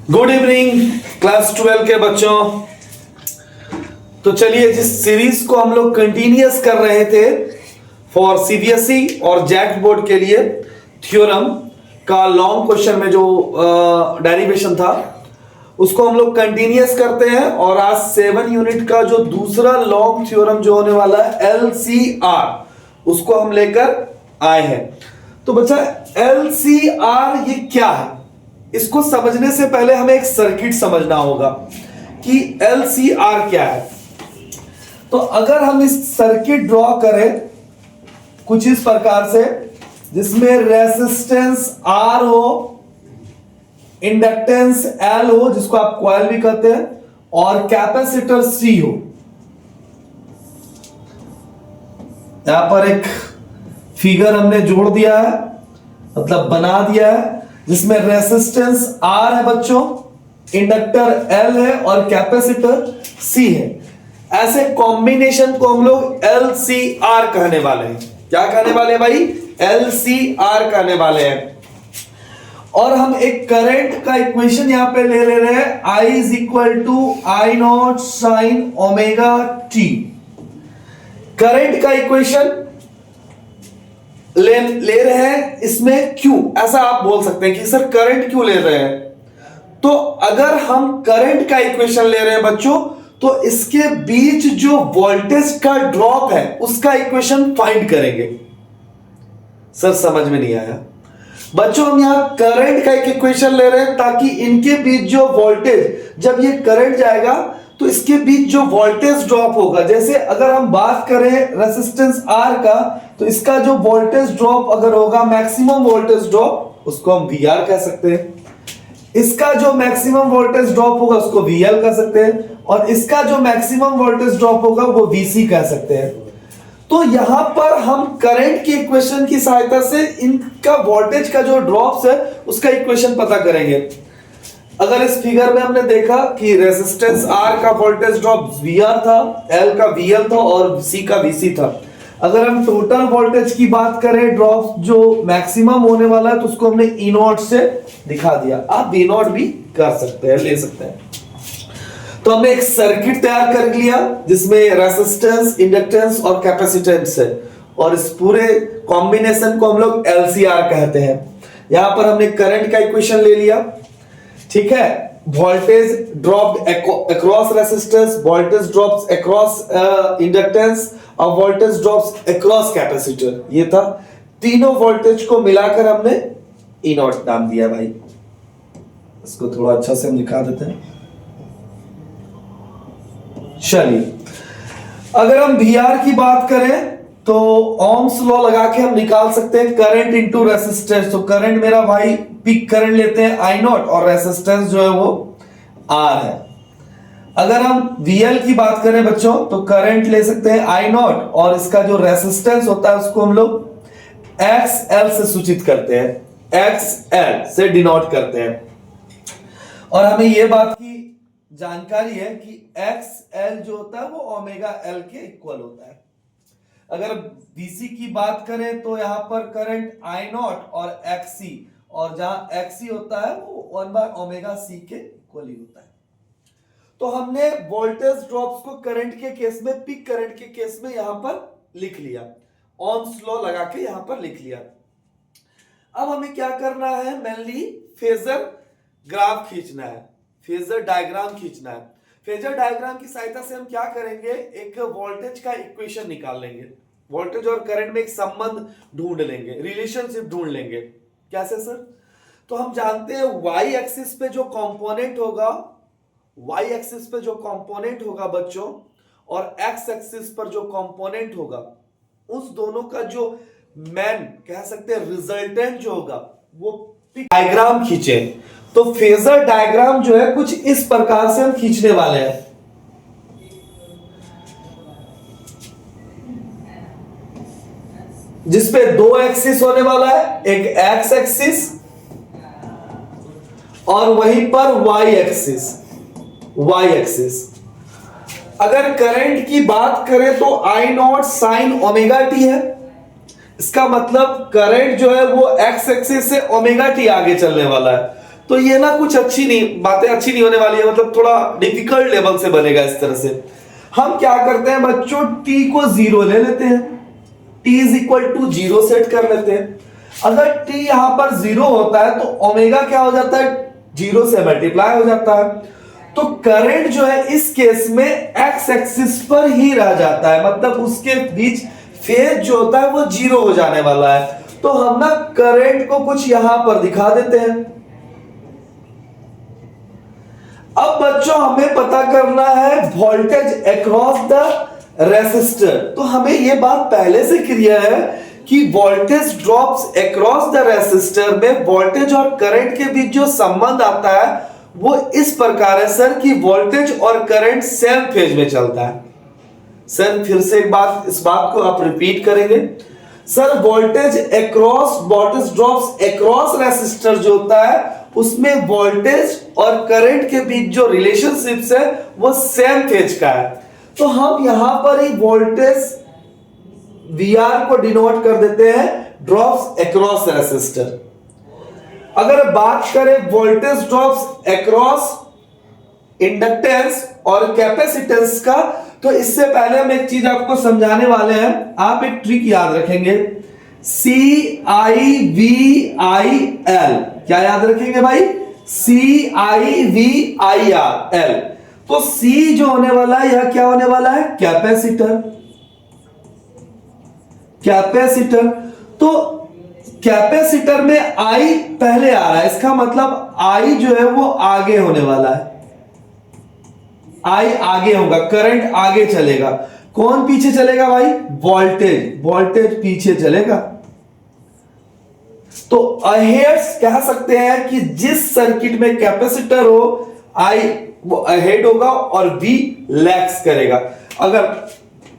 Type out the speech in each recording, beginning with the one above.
Good evening class 12 के बच्चों। तो चलिए, जिस सीरीज को हम लोग कंटिन्यूअस कर रहे थे फॉर सीबीएसई और जैक बोर्ड के लिए, थ्योरम का लॉन्ग क्वेश्चन में जो डेरिवेशन था उसको हम लोग कंटिन्यूअस करते हैं। और आज 7 यूनिट का जो दूसरा लॉन्ग थ्योरम जो होने वाला है एलसीआर, उसको हम लेकर आए हैं। तो बच्चा, एलसीआर ये क्या है, इसको समझने से पहले हमें एक सर्किट समझना होगा कि एलसीआर क्या है। तो अगर हम इस सर्किट ड्रॉ करें कुछ इस प्रकार से, जिसमें रेजिस्टेंस R हो, इंडक्टेंस L हो, जिसको आप कॉइल भी कहते हैं, और कैपेसिटर C हो। यहां पर एक फिगर हमने जोड़ दिया है, मतलब बना दिया है, जिसमें रेजिस्टेंस R है बच्चों, इंडक्टर L है और कैपेसिटर C है। ऐसे कॉम्बिनेशन को हम लोग LCR कहने वाले हैं। क्या कहने वाले हैं भाई? LCR कहने वाले हैं। और हम एक करंट का इक्वेशन यहां पे ले रहे हैं, I is equal to I naught sine omega t। Current का इक्वेशन ले रहे हैं, इसमें क्यों ऐसा आप बोल सकते हैं कि सर करंट क्यों ले रहे हैं। तो अगर हम करंट का इक्वेशन ले रहे हैं बच्चों, तो इसके बीच जो वोल्टेज का ड्रॉप है उसका इक्वेशन फाइंड करेंगे। सर समझ में नहीं आया बच्चों, हम यहां करंट का एक इक्वेशन ले रहे हैं ताकि इनके बीच जो वोल्टेज, जब ये करंट जाएगा तो इसके बीच जो वोल्टेज ड्रॉप होगा, जैसे अगर हम बात करें रेजिस्टेंस R का, तो इसका जो वोल्टेज ड्रॉप अगर होगा मैक्सिमम वोल्टेज ड्रॉप, उसको हम VR कह सकते हैं। इसका जो मैक्सिमम वोल्टेज ड्रॉप होगा उसको VL कह सकते हैं, और इसका जो मैक्सिमम वोल्टेज ड्रॉप होगा वो VC कह सकते हैं। तो यहां पर हम करंट की इक्वेशन की सहायता से इनका वोल्टेज का जो ड्रॉप्स है उसका इक्वेशन पता करेंगे। अगर इस फिगर में हमने देखा कि रेजिस्टेंस R का वोल्टेज ड्रॉप VR था, L का VL था और C का VC था। अगर हम टोटल वोल्टेज की बात करें, ड्रॉप जो मैक्सिमम होने वाला है, तो उसको हमने E नॉट से दिखा दिया। आप V नॉट भी कर सकते हैं, ले सकते हैं। तो हमने एक सर्किट तैयार कर लिया जिसमें रेजिस्टेंस, इंडक्टेंस और कैपेसिटेंस है, और इस पूरे कॉम्बिनेशन को हम लोग LCR कहते हैं। यहां पर हमने करंट का इक्वेशन ले लिया, ठीक है। Voltage dropped across resistance, voltage drops across inductance और वोल्टेज ड्रॉप्स अक्रॉस कैपेसिटर। ये था, तीनों वोल्टेज को मिलाकर हमने E नॉट नाम दिया भाई। इसको थोड़ा अच्छा से हम दिखा देते हैं। चलिए, अगर हम VR की बात करें तो ओम्स लॉ लगा के हम निकाल सकते हैं करंट इनटू रेजिस्टेंस। तो करंट मेरा भाई पीक करंट लेते हैं I नॉट, और रेजिस्टेंस जो है वो R है। अगर हम VL की बात करें बच्चों, तो करंट ले सकते हैं I नॉट, और इसका जो रेजिस्टेंस होता है उसको हम लोग XL से सूचित करते हैं, XL से डिनोट करते हैं। और हमें यह बात की जानकारी है कि XL जो होता है वो ओमेगा L के इक्वल होता है। अगर VC की बात करें तो यहां पर करंट I नॉट और XC, और जहां XC होता है वो 1 बाय ओमेगा C के इक्वल ही होता है। तो हमने वोल्टेज ड्रॉप्स को करंट के केस में, पीक करंट के केस में यहां पर लिख लिया, ओम्स लॉ लगा के यहां पर लिख लिया। अब हमें क्या करना है, मेनली फेजर ग्राफ खींचना है, फेजर डायग्राम खींचना है। फेजर डायग्राम की सहायता से हम क्या करेंगे, एक वोल्टेज का इक्वेशन निकाल लेंगे, वोल्टेज और करंट में एक संबंध ढूंढ लेंगे, रिलेशनशिप ढूंढ लेंगे। कैसे सर? तो हम जानते हैं वाई एक्सिस पे जो कंपोनेंट होगा, वाई एक्सिस पे जो कंपोनेंट होगा बच्चों, और एक्स एक्सिस पर जो कंपोनेंट होगा, उस दोनों का जो मैन कह सकते हैं रिजल्टेंट जो होगा, वो डायग्राम खींचे। तो फेजर डायग्राम जो है कुछ इस प्रकार से हम खींचने वाले हैं। जिसपे दो एक्सिस होने वाला है, एक एक्स एक्सिस और वहीं पर वाई एक्सिस, वाई एक्सिस। अगर करंट की बात करें तो I naught sine omega T है। इसका मतलब करंट जो है वो एक्स एक्सिस से ओमेगा टी आगे चलने वाला है। तो ये ना कुछ बातें अच्छी नहीं होने वाली है, मतलब थोड़ा डिफिकल्ट लेवल से बनेगा इस तरह से। हम क्या करते हैं बच्चों, t को 0 ले लेते हैं, t is equal to 0 set कर लेते हैं। अगर t यहां पर 0 होता है तो ओमेगा क्या हो जाता है, 0 से मल्टीप्लाई हो जाता है। तो करंट जो है इस केस में एक्स एक्सिस पर ही रह जाता है, मतलब उसके बीच फेज जो होता है वो 0 हो जाने वाला है। तो हम ना करंट को कुछ यहां पर दिखा देते हैं। अब बच्चों हमें पता करना है वोल्टेज अक्रॉस द रेसिस्टर। तो हमें यह बात पहले से क्लियर है कि voltage drops across the resistor में वोल्टेज और करंट के बीच जो संबंध आता है वो इस प्रकार है सर कि वोल्टेज और करंट सेम फेज में चलता है। सर फिर से इस बात को आप रिपीट करेंगे। Sir voltage drops across resistor जो होता है उसमें वोल्टेज और करंट के बीच जो रिलेशनशिप्स है वो सेम फेज का है। तो हम यहां पर ही वोल्टेज VR को डिनोट कर देते हैं ड्रॉप्स अक्रॉस रेसिस्टर। अगर बात करें वोल्टेज ड्रॉप्स अक्रॉस इंडक्टेंस और कैपेसिटेंस का, तो इससे पहले हम एक चीज आपको समझाने वाले हैं। आप एक ट्रिक याद रखेंगे, CIVIL। क्या याद रखेंगे भाई, CIVIL। तो C जो होने वाला है यह क्या होने वाला है, कैपेसिटर। तो कैपेसिटर में I पहले आ रहा है, इसका मतलब I जो है वो आगे होने वाला है, I आगे होगा, करंट आगे चलेगा। कौन पीछे चलेगा भाई, वोल्टेज पीछे चलेगा। तो अहेड कह सकते हैं कि जिस सर्किट में कैपेसिटर हो I वो अहेड होगा और V लैग्स करेगा। अगर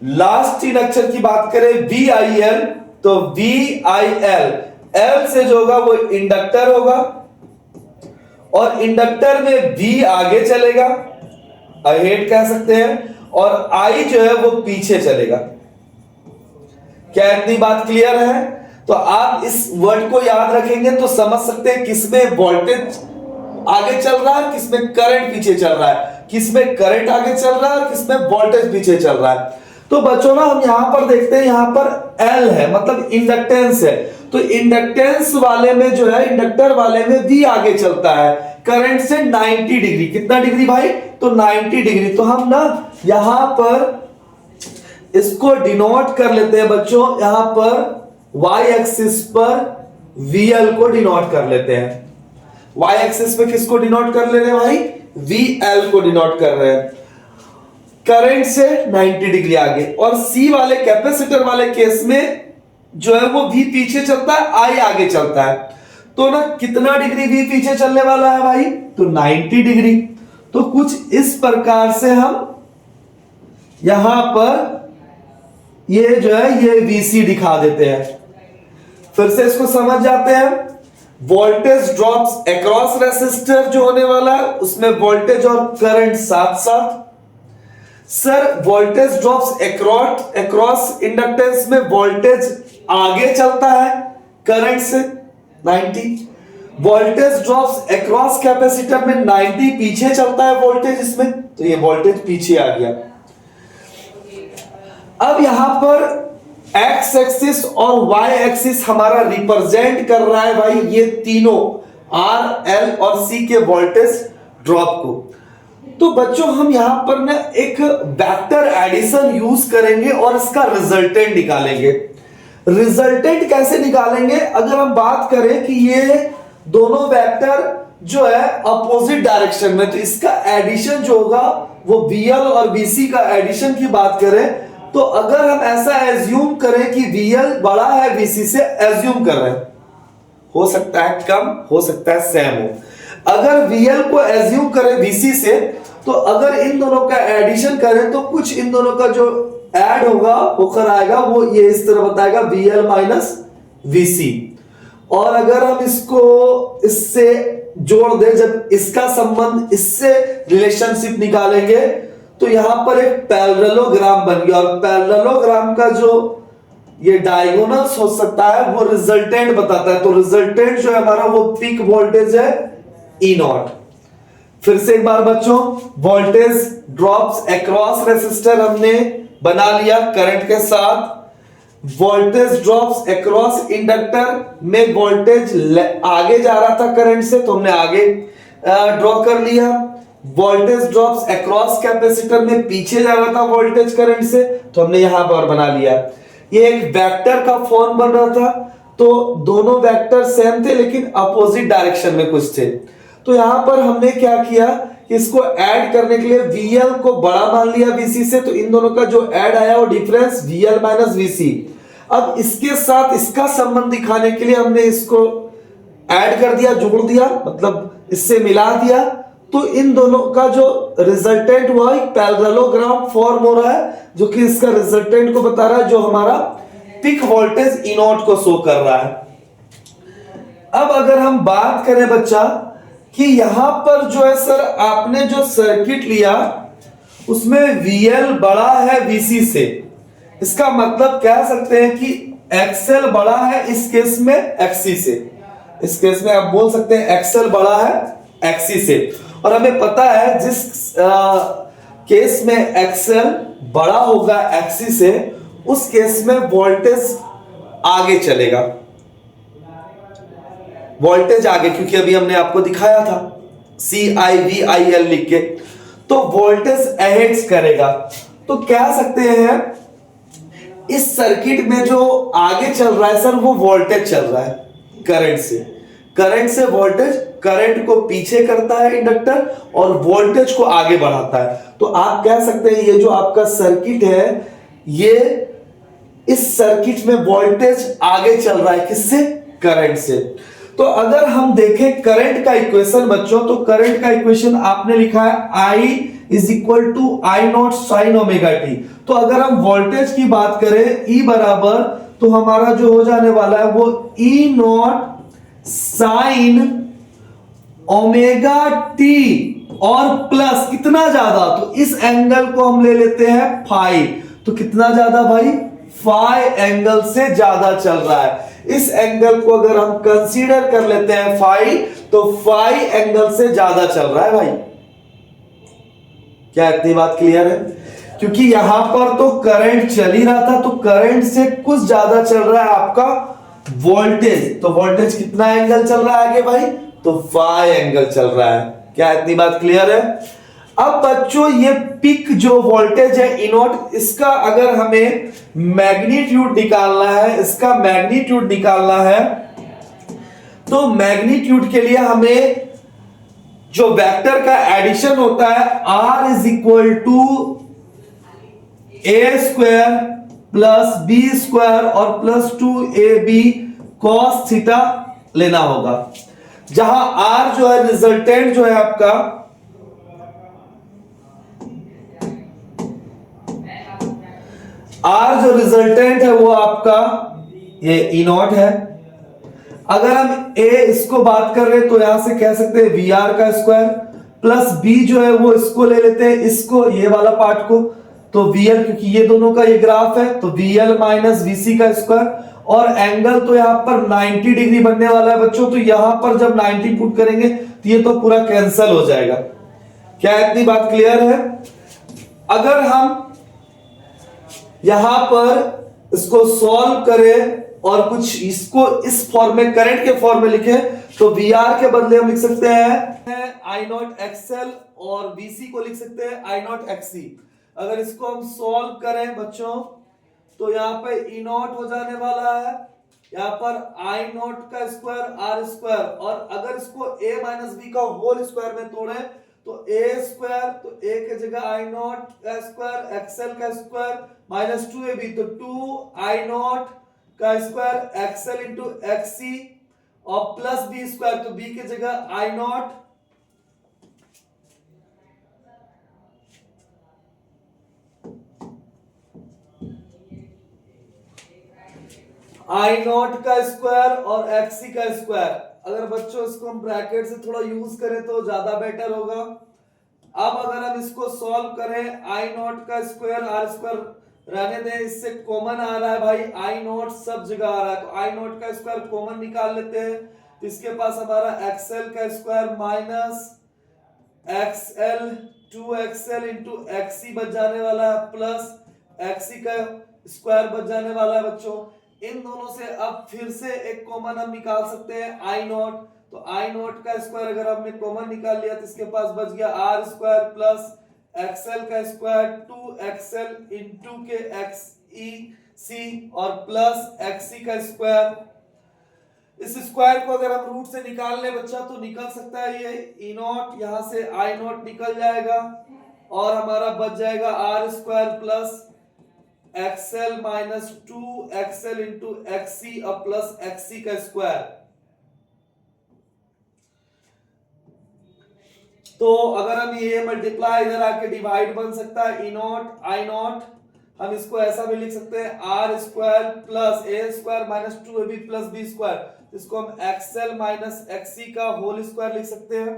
लास्ट 3 अक्षर की बात करें VIL, तो VIL L से जो होगा वो इंडक्टर होगा और इंडक्टर में V आगे चलेगा, अहेड कह सकते हैं, और I जो है वो पीछे चलेगा। क्या इतनी बात क्लियर है? तो आप इस वर्ड को याद रखेंगे तो समझ सकते हैं किसमें वोल्टेज आगे चल रहा है, किसमें करंट पीछे चल रहा है, किसमें करंट आगे चल रहा है और किसमें वोल्टेज पीछे चल रहा है। तो बच्चों ना हम यहां पर देखते हैं, यहां पर L है मतलब इंडक्टेंस है। तो इंडक्टेंस वाले में जो है, इंडक्टर वाले में V आगे चलता है करंट से 90 डिग्री। कितना डिग्री भाई, तो 90 डिग्री। तो हम ना यहां पर इसको डिनोट कर लेते हैं बच्चों, यहां पर y एक्सिस पर VL को डिनोट कर लेते हैं। y एक्सिस पे किसको डिनोट कर ले रहे हैं भाई, VL को डिनोट कर रहे हैं, करंट से 90 डिग्री आगे। और C वाले कैपेसिटर वाले केस में जो है वो V पीछे चलता है, I आगे चलता है। तो ना कितना डिग्री V पीछे चलने वाला है भाई, तो 90 डिग्री। तो कुछ इस प्रकार से हम यहां पर ये जो है ये VC दिखा देते हैं। फिर से इसको समझ जाते हैं। वोल्टेज ड्रॉप्स अक्रॉस रेसिस्टर जो होने वाला है उसमें वोल्टेज और करंट साथ साथ। Sir voltage drops across inductance में वोल्टेज आगे चलता है करंट से 90। वोल्टेज ड्रॉप्स अक्रॉस कैपेसिटर में 90 पीछे चलता है वोल्टेज इसमें, तो ये वोल्टेज पीछे आ गया। अब यहां पर एक्स एक्सिस और वाई एक्सिस हमारा रिप्रेजेंट कर रहा है भाई ये तीनों आर, एल और सी के वोल्टेज ड्रॉप को। तो बच्चों हम यहां पर ना एक वेक्टर एडिशन यूज करेंगे और इसका रिजल्टेंट निकालेंगे। रिजल्टेंट कैसे निकालेंगे, अगर हम बात करें कि ये दोनों वेक्टर जो है अपोजिट डायरेक्शन में, तो इसका एडिशन जो होगा वो VL और VC का एडिशन की बात करें तो अगर हम ऐसा एज्यूम करें कि VL बड़ा है VC से, एज्यूम कर रहे हैं, हो सकता है कम, हो सकता है सेम हो। अगर VL को एज्यूम करें VC से, तो अगर इन दोनों का एडिशन करें तो कुछ इन दोनों का जो ऐड होगा होकर आएगा वो ये इस तरह बताएगा VL माइनस VC। और अगर हम इसको इससे जोड़ दें, जब इसका संबंध इससे रिलेशनशिप निकालेंगे तो यहां पर एक पैरेललोग्राम बन गया और पैरेललोग्राम का जो ये डायगोनल्स हो सकता है वो रिजल्टेंट बताता है। तो रिजल्टेंट जो है हमारा वो पीक वोल्टेज है ई नॉट। फिर से एक बार बच्चों, वोल्टेज ड्रॉप्स अक्रॉस रेसिस्टर हमने बना लिया करंट के साथ। वोल्टेज ड्रॉप्स अक्रॉस इंडक्टर में वोल्टेज आगे जा रहा था करंट से, तो हमने आगे ड्रॉ कर लिया। वोल्टेज ड्रॉप्स अक्रॉस कैपेसिटर में पीछे जा रहा था वोल्टेज करंट से, तो हमने यहां पर बना लिया। ये एक वेक्टर का फॉर्म बन रहा था, तो दोनों वेक्टर सेम थे लेकिन अपोजिट डायरेक्शन में कुछ थे। तो यहां पर हमने क्या किया, इसको ऐड करने के लिए VL को बड़ा मान लिया VC से, तो इन दोनों का जो ऐड आया वो डिफरेंस VL माइनस VC। अब इसके साथ इसका संबंध दिखाने के लिए हमने इसको ऐड कर दिया, जोड़ दिया, मतलब इससे मिला दिया। तो इन दोनों का जो रिजल्टेंट हुआ एक पैरेललोग्राम फॉर्म हो रहा है, जो कि इसका रिजल्टेंट को बता रहा है, जो हमारा पीक वोल्टेज ई नॉट को शो कर रहा है। अब अगर हम बात करें बच्चा कि यहां पर जो है सर आपने जो सर्किट लिया उसमें VL बड़ा है VC से, इसका मतलब कह सकते हैं कि XL बड़ा है इस केस में XC से। इस केस में आप बोल सकते हैं XL बड़ा है XC से, और हमें पता है जिस केस में XL बड़ा होगा XC से, उस केस में वोल्टेज आगे चलेगा, वोल्टेज आगे, क्योंकि अभी हमने आपको दिखाया था CIVIL लिख के, तो वोल्टेज अहेड करेगा। तो कह सकते हैं इस सर्किट में जो आगे चल रहा है सर वो वोल्टेज चल रहा है करंट से वोल्टेज करंट को पीछे करता है इंडक्टर और वोल्टेज को आगे बढ़ाता है। तो आप कह सकते हैं ये जो आपका सर्किट है, ये इस सर्किट में वोल्टेज आगे चल रहा है किससे, करंट से। तो अगर हम देखें करंट का इक्वेशन बच्चों, तो करंट का इक्वेशन आपने लिखा है I is equal to I naught sine omega t. तो अगर हम वोल्टेज की बात करें E बराबर, तो हमारा जो हो जाने वाला है वो E not sine omega T और प्लस कितना ज्यादा, तो इस एंगल को हम ले लेते हैं फाई। तो कितना ज्यादा भाई, फाई एंगल से ज्यादा चल रहा है। इस एंगल को अगर हम कंसीडर कर लेते हैं फाई, तो फाई एंगल से ज्यादा चल रहा है भाई। क्या इतनी बात क्लियर है? क्योंकि यहां पर तो करंट चल ही रहा था, तो करंट से कुछ ज्यादा चल रहा है आपका वोल्टेज। तो वोल्टेज कितना एंगल चल रहा है आगे भाई, तो फाई एंगल चल रहा है। क्या इतनी बात क्लियर है? अब बच्चों ये पिक जो वोल्टेज है ई नॉट, इसका अगर हमें मैग्नीट्यूड निकालना है, इसका मैग्नीट्यूड निकालना है, तो मैग्नीट्यूड के लिए हमें जो वेक्टर का एडिशन होता है R is equal to a square plus b square और प्लस 2ab cos थीटा लेना होगा, जहां R जो है रिजल्टेंट जो है आपका R जो रिजल्टेंट है वो आपका ये ई नॉट है। अगर हम A इसको बात कर रहे हैं तो यहां से कह सकते हैं VR का स्क्वायर प्लस B जो है वो इसको ले लेते हैं, इसको ये वाला पार्ट को, तो VL, क्योंकि ये दोनों का ये ग्राफ है, तो VL माइनस VC का स्क्वायर, और एंगल तो यहां पर 90 डिग्री बनने वाला है बच्चों। तो यहां पर जब 90 पुट करेंगे तो ये तो पूरा कैंसिल हो जाएगा। क्या इतनी बात क्लियर है? अगर हम यहां पर इसको सॉल्व करें और कुछ इसको इस फॉर्म में करंट के फॉर्म में लिखे, तो VR के बदले हम लिख सकते हैं आई नॉट एक्सएल और VC को लिख सकते हैं आई नॉट XC। अगर इसको हम सॉल्व करें बच्चों, तो यहाँ पे ई नॉट हो जाने वाला है, यहाँ पर आई नॉट का स्क्वायर R स्क्वायर, और अगर इसको A माइनस बी का होल स्क्वायर में तोड़े तो A स्क्वायर, तो A की जगह आई नॉट का स्क्वायर, एक्सएल का स्क्वायर माइनस 2ab, तो 2 आई नॉट का स्क्वायर एक्सएल इंटू XC और प्लस B स्क्वायर, तो B की जगह आई नॉट का स्क्वायर और XC का स्क्वायर। अगर बच्चों इसको हम ब्रैकेट से थोड़ा यूज करें तो ज्यादा बेटर होगा। अब अगर हम इसको सॉल्व करें, आई नॉट का स्क्वायर R स्क्वायर रहने दें, इससे कॉमन आ रहा है भाई, आई नॉट सब जगह आ रहा है, तो आई नॉट का स्क्वायर कॉमन निकाल लेते हैं, तो इसके पास हमारा XL का square minus XL 2XL into XC बच जाने वाला है प्लस XC का स्क्वायर बच जाने वाला है बच्चों। इन दोनों से अब फिर से एक कॉमन हम निकाल सकते हैं I नॉट। तो I नॉट का स्क्वायर अगर हमने कॉमन निकाल लिया तो इसके पास बच गया R स्क्वायर प्लस XL का स्क्वायर 2XL इंटू के XEC और प्लस XC का स्क्वायर। इस स्क्वायर को अगर हम रूट से निकाल ले बच्चा तो निकल सकता है ये ई नॉट, यहां से आई नॉट निकल जाएगा और हमारा बच जाएगा R square plus XL minus 2XL into XC और प्लस XC का स्क्वायर। तो अगर हम ये मल्टीप्लाई इधर आके डिवाइड बन सकता है ई नॉट आई नॉट, हम इसको ऐसा भी लिख सकते हैं R square plus a square minus 2ab plus b square. इसको हम XL माइनस XC का होल स्क्वायर लिख सकते हैं।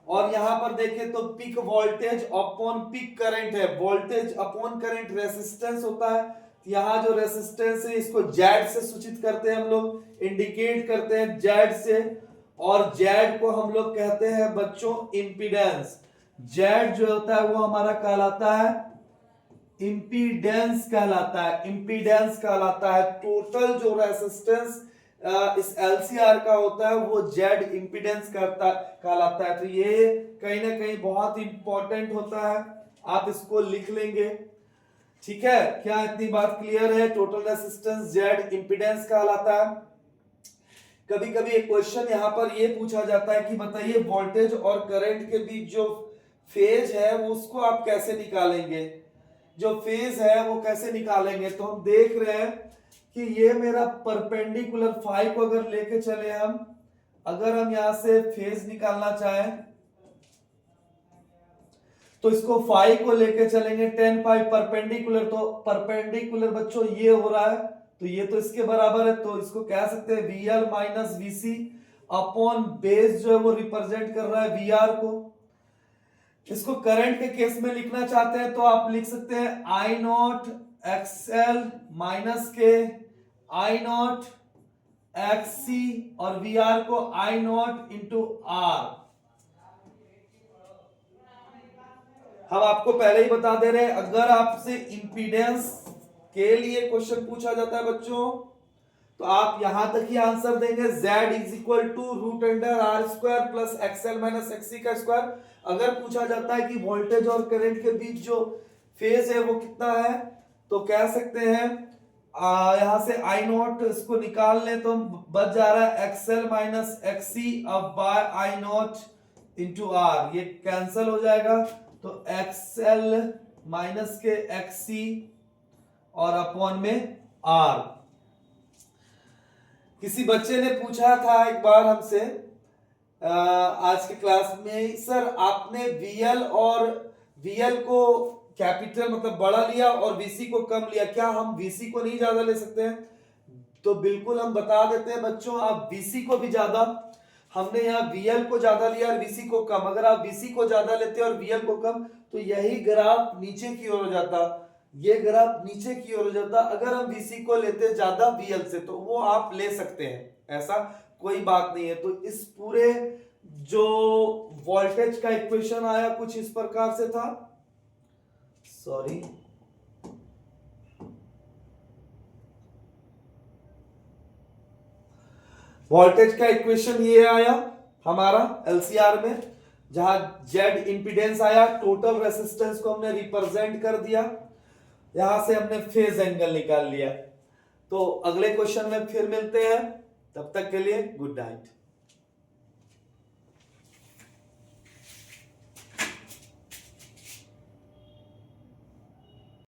और यहां पर देखें तो peak voltage upon peak current है, वोल्टेज अपॉन करंट रेसिस्टेंस होता है। यहाँ जो रेसिस्टेंस है इसको जेड से सूचित करते हैं हम लोग, इंडिकेट करते हैं जेड से। और जेड को हम लोग कहते हैं बच्चों इंपीडेंस। जेड जो होता है वो हमारा कहलाता है इंपीडेंस कहलाता है, इंपीडेंस कहलाता है। टोटल जो रेसिस्टेंस इस LCR का होता है वो जेड इंपीडेंस कहलाता है। तो ये कहीं ना कहीं बहुत इंपॉर्टेंट होता है, आप इसको लिख लेंगे। ठीक है, क्या इतनी बात क्लियर है? टोटल रेसिस्टेंस जेड इंपीडेंस कहलाता है। कभी कभी एक क्वेश्चन यहाँ पर ये पूछा जाता है कि बताइए वोल्टेज और करंट के बीच जो फेज है वो उसको आप कैसे निकालेंगे, जो फेज है वो कैसे निकालेंगे। तो हम देख रहे हैं कि ये मेरा परपेंडिकुलर फाई को अगर लेके चले हम, अगर हम यहां से फेज निकालना चाहें तो इसको फाई को लेके चलेंगे 10 फाई परपेंडिकुलर। तो परपेंडिकुलर बच्चों ये हो रहा है तो ये तो इसके बराबर है, तो इसको कह सकते हैं VL minus VC upon base जो है वो रिप्रेजेंट कर रहा है VR को। इसको करंट के केस में लिखना चाहते हैं तो आप लिख सकते हैं I नॉट XL माइनस के I नॉट XC और VR को I नॉट इंटू R। हम आपको पहले ही बता दे रहे हैं अगर आपसे इंपीडेंस के लिए क्वेश्चन पूछा जाता है बच्चों तो आप यहां तक ही आंसर देंगे Z is equal to root under R square plus XL minus XC का स्क्वायर। अगर पूछा जाता है कि वोल्टेज और करंट के बीच जो फेज है वो कितना है तो कह सकते हैं यहां से I नॉट इसको निकाल लें तो बच जा रहा है XL माइनस XC अब by I naught into R, ये कैंसिल हो जाएगा तो XL माइनस के XC और अपॉन में R। किसी बच्चे ने पूछा था एक बार हमसे आज के क्लास में, सर आपने VL को कैपिटल मतलब बड़ा लिया और VC को कम लिया, क्या हम VC को नहीं ज्यादा ले सकते हैं? तो बिल्कुल हम बता देते हैं बच्चों, आप VC को भी ज्यादा, हमने यहाँ VL को ज्यादा लिया और VC को कम। अगर आप VC को ज्यादा लेते और VL को कम तो यही ग्राफ नीचे की ओर हो जाता, ये ग्राफ नीचे की ओर हो जाता। अगर हम VC को लेते ज्यादा VL से तो वो आप ले सकते हैं, ऐसा कोई बात नहीं है। तो इस पूरे जो वोल्टेज का इक्वेशन आया कुछ इस प्रकार से था, सॉरी वोल्टेज का इक्वेशन ये आया हमारा LCR में, जहां Z इंपीडेंस आया, टोटल रेसिस्टेंस को हमने रिप्रेजेंट कर दिया, यहां से हमने फेज एंगल निकाल लिया। तो अगले क्वेश्चन में फिर मिलते हैं, तब तक के लिए गुड नाइट।